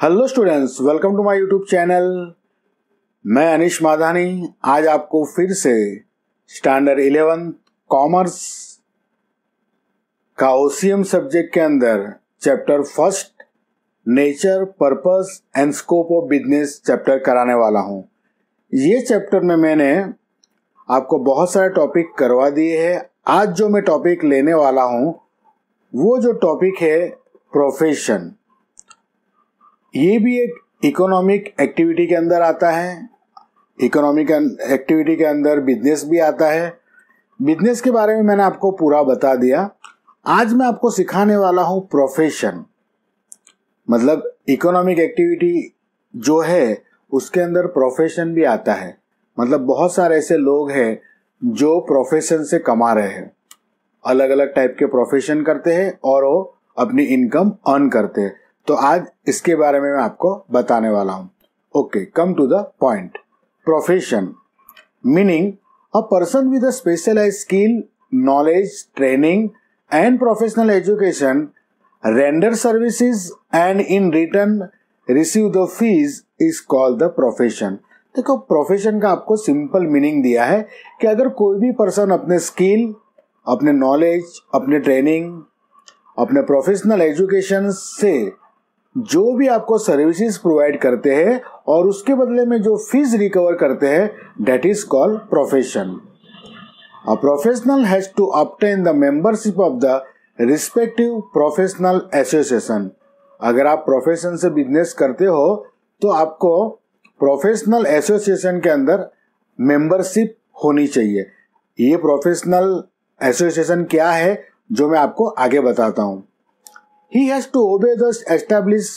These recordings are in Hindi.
Hello students, welcome to my YouTube channel. मैं अनिश माधानी आज आपको फिर से स्टैंडर्ड 11 कॉमर्स का ओसीएम सब्जेक्ट के अंदर chapter first nature, purpose and scope of business chapter कराने वाला हूं। ये चैप्टर में मैंने आपको बहुत सारे टॉपिक करवा दिए हैं। आज जो मैं टॉपिक लेने वाला हूं वो जो टॉपिक है प्रोफेशन। ये भी एक इकोनॉमिक एक्टिविटी के अंदर आता है। इकोनॉमिक एक्टिविटी के अंदर बिजनेस भी आता है। बिजनेस के बारे में मैंने आपको पूरा बता दिया। आज मैं आपको सिखाने वाला हूं प्रोफेशन, मतलब इकोनॉमिक एक्टिविटी जो है उसके अंदर प्रोफेशन भी आता है। मतलब बहुत सारे ऐसे लोग हैं जो प्रोफेशन से कमा रहे हैं, अलग अलग टाइप के प्रोफेशन करते हैं और वो अपनी इनकम अर्न करते हैं। तो आज इसके बारे में मैं आपको बताने वाला हूं। Okay, come to the point. Profession meaning a person with a specialised skill, knowledge, training and professional education render services and in return receive the fees is called the profession. देखो, प्रोफेशन का आपको सिंपल मीनिंग दिया है कि अगर कोई भी पर्सन अपने स्किल, अपने नॉलेज, अपने ट्रेनिंग, अपने प्रोफेशनल एजुकेशन से जो भी आपको सर्विसेज प्रोवाइड करते हैं और उसके बदले में जो फीस रिकवर करते हैं, that is called profession. A professional has to obtain the membership of the respective professional association. अगर आप प्रोफेशन से बिजनेस करते हो तो आपको प्रोफेशनल एसोसिएशन के अंदर मेंबरशिप होनी चाहिए। ये प्रोफेशनल एसोसिएशन क्या है जो मैं आपको आगे बताता हूं। He has to obey the established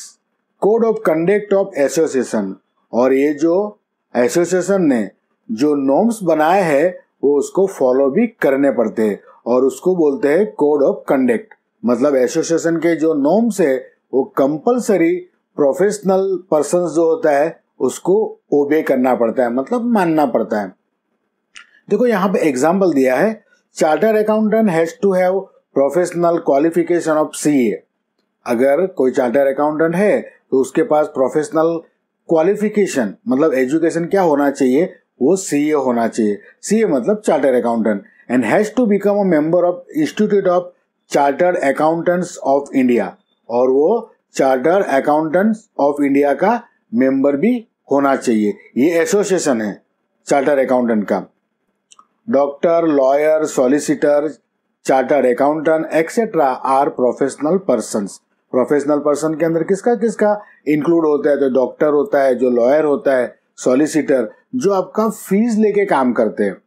code of conduct of association। और ये जो एसोसिएशन ने जो नॉर्म्स बनाए हैं वो उसको फॉलो भी करने पड़ते हैं और उसको बोलते हैं कोड ऑफ कंडक्ट। मतलब एसोसिएशन के जो नॉर्म्स है वो कंपलसरी प्रोफेशनल पर्सन जो होता है उसको ओबे करना पड़ता है, मतलब मानना पड़ता है। देखो, यहाँ पे एग्जाम्पल दिया है, charter accountant has to have professional qualification of CA. अगर कोई चार्टर अकाउंटेंट है तो उसके पास प्रोफेशनल क्वालिफिकेशन मतलब एजुकेशन क्या होना चाहिए, वो सीए होना चाहिए। सीए मतलब charter accountant. And has to become a member of institute of chartered accountants of India. और वो चार्टर अकाउंटेंट्स ऑफ इंडिया का मेंबर भी होना चाहिए। ये एसोसिएशन है चार्टर अकाउंटेंट का। Doctor, lawyer, solicitor, chartered accountant etcetera are professional persons. Professional person के अंदर किसका किसका इंक्लूड होता है? तो डॉक्टर होता है, जो लॉयर होता है, सॉलिसिटर जो आपका फीस लेके काम करते हैं,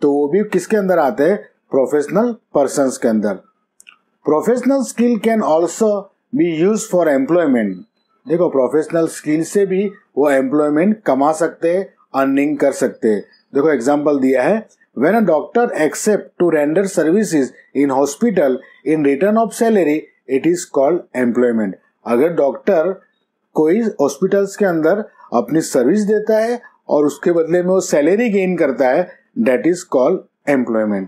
तो वो भी किसके अंदर आते हैं? प्रोफेशनल पर्सन्स के अंदर। Professional skill can also be use for employment. देखो, प्रोफेशनल स्किल से भी वो एम्प्लॉयमेंट कमा सकते हैं, अर्निंग कर सकते हैं। देखो, एग्जाम्पल दिया है, when a doctor accept to render services in hospital in return of salary, it is called employment। अगर डॉक्टर कोई हॉस्पिटल्स के अंदर अपनी सर्विस देता है और उसके बदले में वो सैलरी गेन करता है, that is called employment।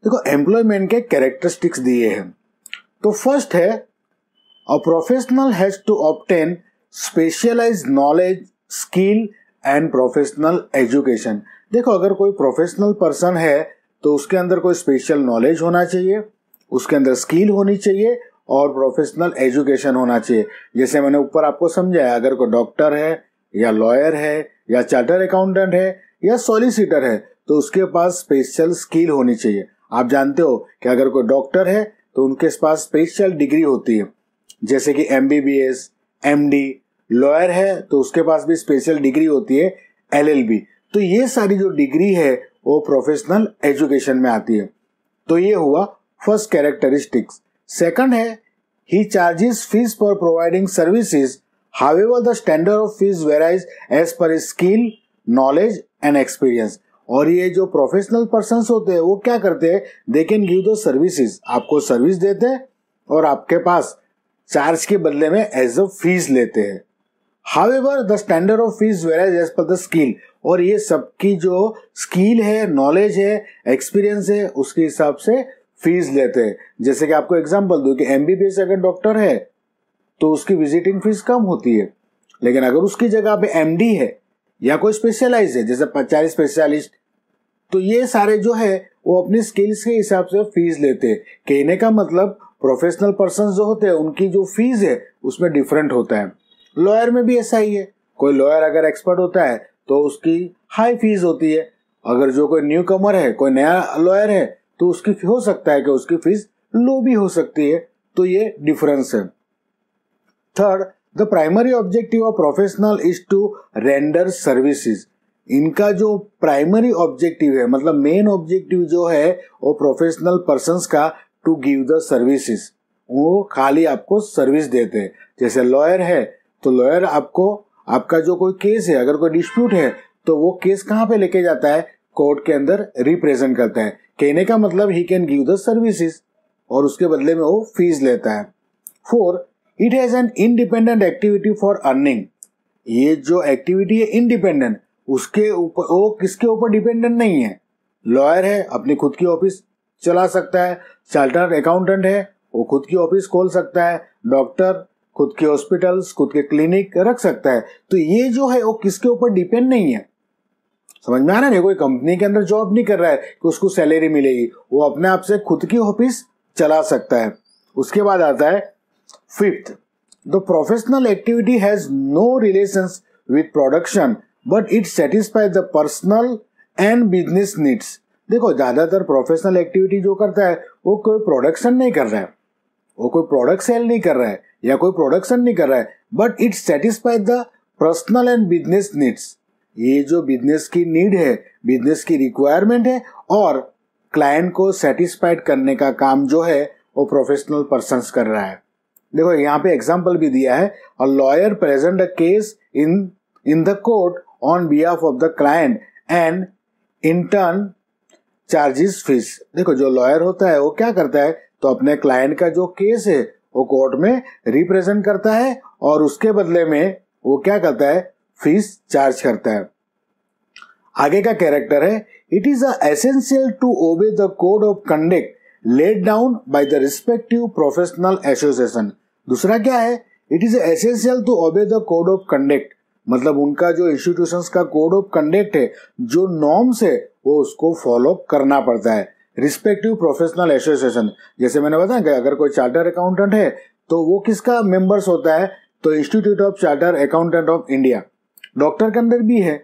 देखो, एम्प्लॉयमेंट के कैरेक्टरिस्टिक्स दिए हैं। तो फर्स्ट है, a professional has to obtain specialized knowledge, skill and professional education। देखो, अगर कोई प्रोफेशनल पर्सन है तो उसके अंदर कोई स्पेशल नॉलेज होना चाहिए, उसके अंदर स्किल होनी चाहिए और प्रोफेशनल एजुकेशन होना चाहिए। जैसे मैंने ऊपर आपको समझाया, अगर कोई डॉक्टर है या लॉयर है या चार्टर अकाउंटेंट है या सॉलिसिटर है तो उसके पास स्पेशल स्किल होनी चाहिए। आप जानते हो कि अगर कोई डॉक्टर है तो उनके पास स्पेशल डिग्री होती है, जैसे कि MBBS, MD। लॉयर है तो उसके पास भी स्पेशल डिग्री होती है, LLB। तो ये सारी जो डिग्री है वो प्रोफेशनल एजुकेशन में आती है। तो ये हुआ फर्स्ट कैरेक्टरिस्टिक्स। सेकंड है, he charges fees for providing services, however the standard of fees varies as per his skill, knowledge and experience. और ये जो प्रोफेशनल पर्सन्स होते हैं वो क्या करते हैं? They can give the services. आपको सर्विस देते हैं और आपके पास चार्ज के बदले में एज अ फीस लेते हैं। However the standard of fees varies as per the skill. और ये सबकी जो स्किल है, नॉलेज है, एक्सपीरियंस है, उसके हिसाब से फीस लेते हैं। जैसे कि आपको एग्जांपल दूं कि MBBS अगर डॉक्टर है तो उसकी विजिटिंग फीस कम होती है। लेकिन अगर उसकी जगह पे एमडी है या कोई स्पेशलाइज है जैसे 50 स्पेशलिस्ट, तो ये सारे जो है वो अपनी स्किल्स के हिसाब से फीस लेते हैं। कहने का मतलब प्रोफेशनल पर्सन जो होते हैं उनकी जो फीस है उसमें डिफरेंट होता है। लॉयर में भी ऐसा ही है, कोई लॉयर अगर एक्सपर्ट होता है तो उसकी हाई फीस होती है। अगर जो कोई न्यू कमर है, कोई नया लॉयर है, तो उसकी हो सकता है कि उसकी फीस लो भी हो सकती है। तो ये डिफरेंस है। Third, the primary objective of professional is to render services. इनका जो प्राइमरी ऑब्जेक्टिव है, मतलब मेन ऑब्जेक्टिव जो है वो प्रोफेशनल पर्संस का, टू गिव द सर्विसेज, वो खाली आपको सर्विस देते हैं। जैसे लॉयर है तो लॉयर आपको, आपका जो कोई केस है, अगर कोई डिस्प्यूट है तो वो केस कहाँ पे लेके जाता है, कोर्ट के अंदर रिप्रेजेंट करता है। कहने का मतलब he can give the services और उसके बदले में वो फीस लेता है। 4, it has an independent activity for earning. ये जो एक्टिविटी है इंडिपेंडेंट, उसके ऊपर, वो किसके ऊपर डिपेंडेंट नहीं है। लॉयर है अपनी खुद की ऑफिस चला सकता है, चार्टर्ड अकाउंटेंट है वो खुद की ऑफिस खोल सकता है, डॉक्टर खुद के हॉस्पिटल्स, खुद के क्लिनिक रख सकता है। तो ये जो है वो किसके ऊपर डिपेंड नहीं है। समझ में आ रहा है? कोई कंपनी के अंदर जॉब नहीं कर रहा है कि उसको सैलरी मिलेगी, वो अपने आप से खुद की ऑफिस चला सकता है। उसके बाद आता है 5th, the professional activity has no relations with production but it satisfy the personal and business needs. देखो, ज्यादातर प्रोफेशनल एक्टिविटी जो करता है वो कोई प्रोडक्शन नहीं कर रहा है, वो कोई प्रोडक्ट सेल नहीं कर रहा है या कोई प्रोडक्शन नहीं कर रहा है, but it satisfy the personal and business needs. ये जो बिजनेस की नीड है, बिजनेस की रिक्वायरमेंट है, और क्लाइंट को सेटिस्फाइड करने का काम जो है वो प्रोफेशनल पर्संस कर रहा है। देखो यहाँ पे एग्जांपल भी दिया है, a lawyer present a case in the court on behalf of the client and in turn charges fees. देखो, जो लॉयर होता है वो क्या करता है, तो अपने क्लाइंट का जो केस है वो कोर्ट में रिप्रेजेंट करता है और उसके बदले में वो क्या करता है, फीस चार्ज करता है। आगे का कैरेक्टर है, it is essential to obey the code of conduct laid down by the respective professional association. दूसरा क्या है, it is essential to obey the code of conduct, मतलब उनका जो इंस्टीट्यूशंस का कोड ऑफ कंडक्ट है, जो नॉर्म्स है, वो उसको फॉलो करना पड़ता है। रिस्पेक्टिव प्रोफेशनल एसोसिएशन, जैसे मैंने बताया कि अगर कोई चार्टर अकाउंटेंट है तो वो किसका मेंबर्स होता है, तो institute of charter accountant of India. Doctor के अंदर भी है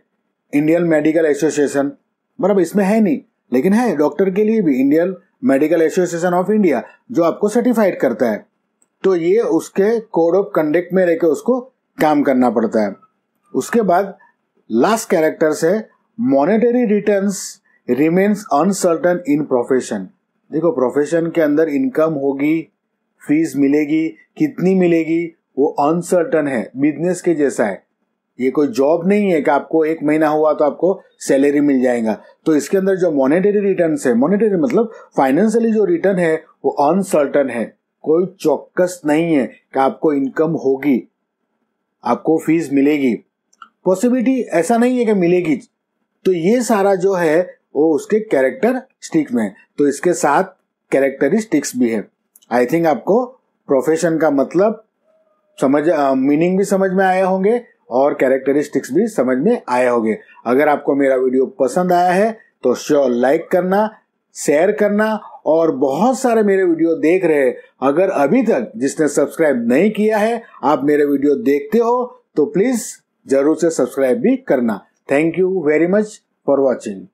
इंडियन मेडिकल एसोसिएशन, बराबर इसमें है नहीं लेकिन है डॉक्टर के लिए भी Indian medical association of India, जो आपको सर्टिफाइड करता है। तो ये उसके कोड ऑफ कंडक्ट में रहकर उसको काम करना पड़ता है। उसके बाद लास्ट कैरेक्टर्स है, मॉनेटरी रिटर्न्स रिमेन्स अनसर्टन इन प्रोफेशन। देखो, प्रोफेशन के अंदर इनकम होगी, फीस मिलेगी, कितनी मिलेगी वो अनसर्टन है, बिजनेस के जैसा है। ये कोई जॉब नहीं है कि आपको 1 महीना हुआ तो आपको सैलरी मिल जाएगा। तो इसके अंदर जो मॉनेटरी रिटर्न्स है, मॉनेटरी मतलब फाइनेंशियली जो रिटर्न है वो अनसर्टन है, कोई चौकस नहीं है कि आपको इनकम होगी, आपको फीस मिलेगी, पॉसिबिलिटी ऐसा नहीं है कि मिलेगी। तो ये सारा जो है वो उसके कैरेक्टरिस्टिक्स में, तो इसके साथ कैरेक्टरिस्टिक्स भी है। आई थिंक आपको प्रोफेशन का मतलब मीनिंग भी समझ में आए होंगे और कैरेक्टरिस्टिक्स भी समझ में आए होंगे। अगर आपको मेरा वीडियो पसंद आया है तो श्योर लाइक करना, शेयर करना, और बहुत सारे मेरे वीडियो देख रहे हैं, अगर अभी तक जिसने सब्सक्राइब नहीं किया है, आप मेरे वीडियो देखते हो तो प्लीज जरूर से सब्सक्राइब भी करना। Thank you very much for watching.